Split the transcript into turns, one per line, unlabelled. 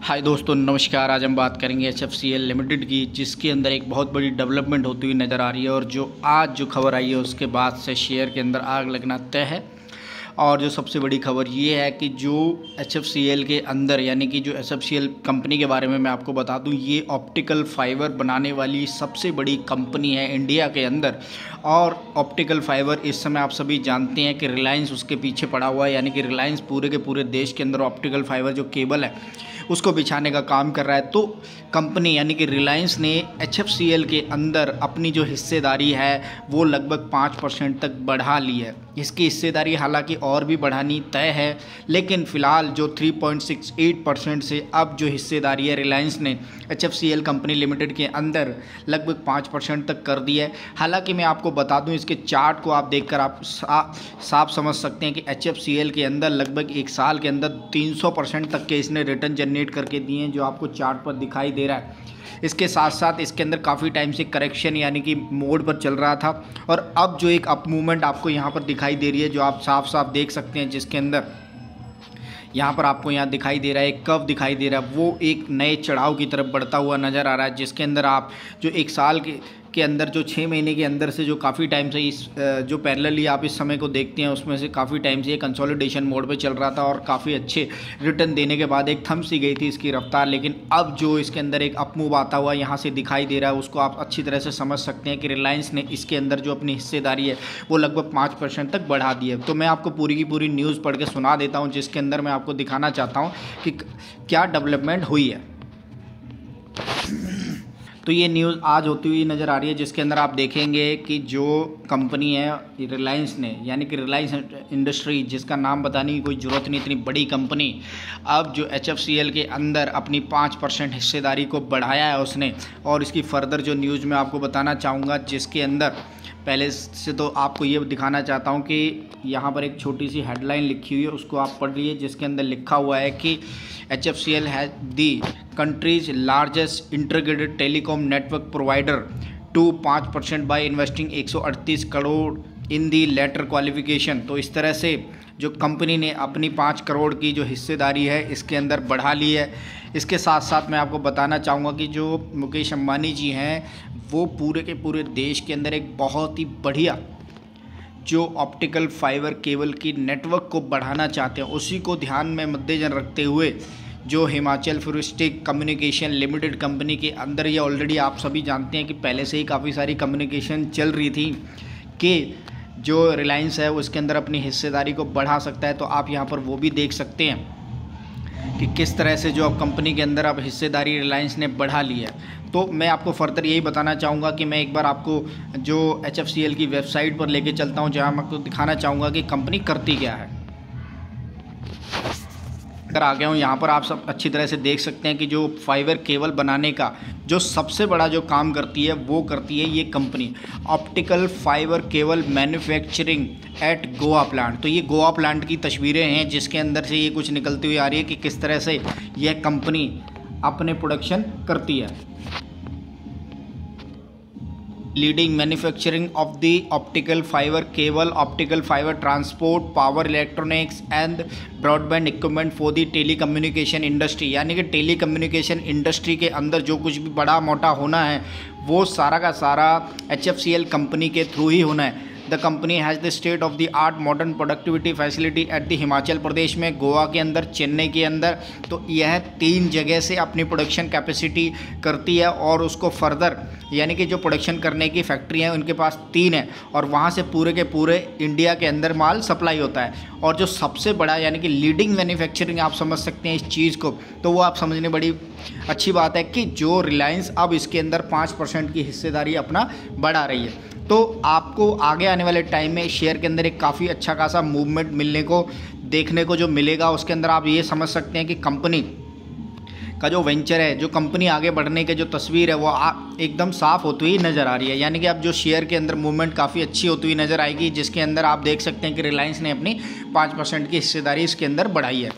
हाय दोस्तों, नमस्कार। आज हम बात करेंगे HFCL लिमिटेड की, जिसके अंदर एक बहुत बड़ी डेवलपमेंट होती हुई नज़र आ रही है। और जो आज जो खबर आई है उसके बाद से शेयर के अंदर आग लगना तय है। और जो सबसे बड़ी खबर ये है कि जो HFCL के अंदर, यानी कि जो HFCL कंपनी के बारे में मैं आपको बता दूं, ये ऑप्टिकल फाइबर बनाने वाली सबसे बड़ी कंपनी है इंडिया के अंदर। और ऑप्टिकल फाइबर इस समय आप सभी जानते हैं कि रिलायंस उसके पीछे पड़ा हुआ है, यानी कि रिलायंस पूरे के पूरे देश के अंदर ऑप्टिकल फाइबर जो केबल है उसको बिछाने का काम कर रहा है। तो कंपनी यानी कि रिलायंस ने HFCL के अंदर अपनी जो हिस्सेदारी है वो लगभग 5% तक बढ़ा ली है। इसकी हिस्सेदारी हालांकि और भी बढ़ानी तय है, लेकिन फ़िलहाल जो 3.68% से अब जो हिस्सेदारी है रिलायंस ने HFCL कंपनी लिमिटेड के अंदर लगभग 5% तक कर दी है। हालांकि मैं आपको बता दूं, इसके चार्ट को आप देखकर आप साफ समझ सकते हैं कि HFCL के अंदर लगभग एक साल के अंदर 300% तक के इसने रिटर्न जनरेट करके दिए हैं, जो आपको चार्ट पर दिखाई दे रहा है। इसके साथ साथ इसके अंदर काफ़ी टाइम से करेक्शन यानी कि मोड पर चल रहा था, और अब जो एक अप मूवमेंट आपको यहाँ पर दिखाई दे रही है, जो आप साफ साफ देख सकते हैं, जिसके अंदर यहाँ पर आपको यहाँ दिखाई दे रहा है, एक कर्व दिखाई दे रहा है, वो एक नए चढ़ाव की तरफ बढ़ता हुआ नज़र आ रहा है। जिसके अंदर आप जो एक साल के अंदर जो 6 महीने के अंदर से जो काफ़ी टाइम से इस जो पैरेलली आप इस समय को देखते हैं, उसमें से काफ़ी टाइम से ये कंसोलिडेशन मोड पे चल रहा था और काफ़ी अच्छे रिटर्न देने के बाद एक थम सी गई थी इसकी रफ्तार। लेकिन अब जो इसके अंदर एक अप मूव आता हुआ यहाँ से दिखाई दे रहा है, उसको आप अच्छी तरह से समझ सकते हैं कि रिलायंस ने इसके अंदर जो अपनी हिस्सेदारी है वो लगभग 5% तक बढ़ा दी है। तो मैं आपको पूरी की पूरी न्यूज़ पढ़ के सुना देता हूँ, जिसके अंदर मैं आपको दिखाना चाहता हूँ कि क्या डेवलपमेंट हुई है। तो ये न्यूज़ आज होती हुई नज़र आ रही है, जिसके अंदर आप देखेंगे कि जो कंपनी है रिलायंस ने, यानी कि रिलायंस इंडस्ट्री, जिसका नाम बताने की कोई ज़रूरत नहीं, इतनी बड़ी कंपनी, अब जो HFCL के अंदर अपनी 5% हिस्सेदारी को बढ़ाया है उसने। और इसकी फर्दर जो न्यूज़ मैं आपको बताना चाहूँगा, जिसके अंदर पहले से तो आपको ये दिखाना चाहता हूँ कि यहाँ पर एक छोटी सी हेडलाइन लिखी हुई है, उसको आप पढ़ लीजिए। जिसके अंदर लिखा हुआ है कि HFCL has the country's largest integrated telecom network provider to 5% by investing 138 crore in the letter qualification. तो इस तरह से जो कंपनी ने अपनी 5 करोड़ की जो हिस्सेदारी है इसके अंदर बढ़ा ली है। इसके साथ साथ मैं आपको बताना चाहूँगा कि जो मुकेश अंबानी जी हैं वो पूरे के पूरे देश के अंदर एक बहुत ही बढ़िया जो ऑप्टिकल फाइबर केबल की नेटवर्क को बढ़ाना चाहते हैं, उसी को ध्यान में मद्देनजर रखते हुए जो हिमाचल फ्यूरिस्टिक कम्युनिकेशन लिमिटेड कंपनी के अंदर, ये ऑलरेडी आप सभी जानते हैं कि पहले से ही काफ़ी सारी कम्युनिकेशन चल रही थी कि जो रिलायंस है उसके अंदर अपनी हिस्सेदारी को बढ़ा सकता है। तो आप यहाँ पर वो भी देख सकते हैं कि किस तरह से जो अब कंपनी के अंदर अब हिस्सेदारी रिलायंस ने बढ़ा ली है। तो मैं आपको फर्दर यही बताना चाहूँगा कि मैं एक बार आपको जो HFCL की वेबसाइट पर लेके चलता हूँ, जहाँ मैं आपको दिखाना चाहूँगा कि कंपनी करती क्या है। अगर आ गया हूँ यहाँ पर, आप सब अच्छी तरह से देख सकते हैं कि जो फाइबर केबल बनाने का जो सबसे बड़ा जो काम करती है वो करती है ये company optical fibre cable manufacturing at Goa plant. तो ये गोवा प्लांट की तस्वीरें हैं, जिसके अंदर से ये कुछ निकलती हुई आ रही है कि किस तरह से यह कंपनी अपने प्रोडक्शन करती है। Leading manufacturing of the optical fibre cable, optical fibre transport, power electronics and broadband equipment for the telecommunication industry. यानी कि टेली कम्युनिकेशन इंडस्ट्री के अंदर जो कुछ भी बड़ा मोटा होना है वो सारा का सारा HFCL कंपनी के थ्रू ही होना है। The company has the state of the art modern productivity facility at the Himachal Pradesh में, गोवा के अंदर, चेन्नई के अंदर। तो यह 3 जगह से अपनी प्रोडक्शन कैपेसिटी करती है, और उसको फर्दर यानी कि जो प्रोडक्शन करने की फैक्ट्री हैं उनके पास 3 है, और वहाँ से पूरे के पूरे इंडिया के अंदर माल सप्लाई होता है। और जो सबसे बड़ा यानी कि लीडिंग मैन्युफैक्चरिंग आप समझ सकते हैं इस चीज़ को, तो वो आप समझने बड़ी अच्छी बात है कि जो रिलायंस अब इसके अंदर 5% की हिस्सेदारी अपना बढ़ा रही है। तो आपको आगे आने वाले टाइम में शेयर के अंदर एक काफ़ी अच्छा खासा मूवमेंट मिलने को देखने को जो मिलेगा। उसके अंदर आप ये समझ सकते हैं कि कंपनी का जो वेंचर है, जो कंपनी आगे बढ़ने के जो तस्वीर है वो एकदम साफ़ होती हुई नज़र आ रही है। यानी कि अब जो शेयर के अंदर मूवमेंट काफ़ी अच्छी होती हुई नज़र आएगी, जिसके अंदर आप देख सकते हैं कि रिलायंस ने अपनी 5% की हिस्सेदारी इसके अंदर बढ़ाई है।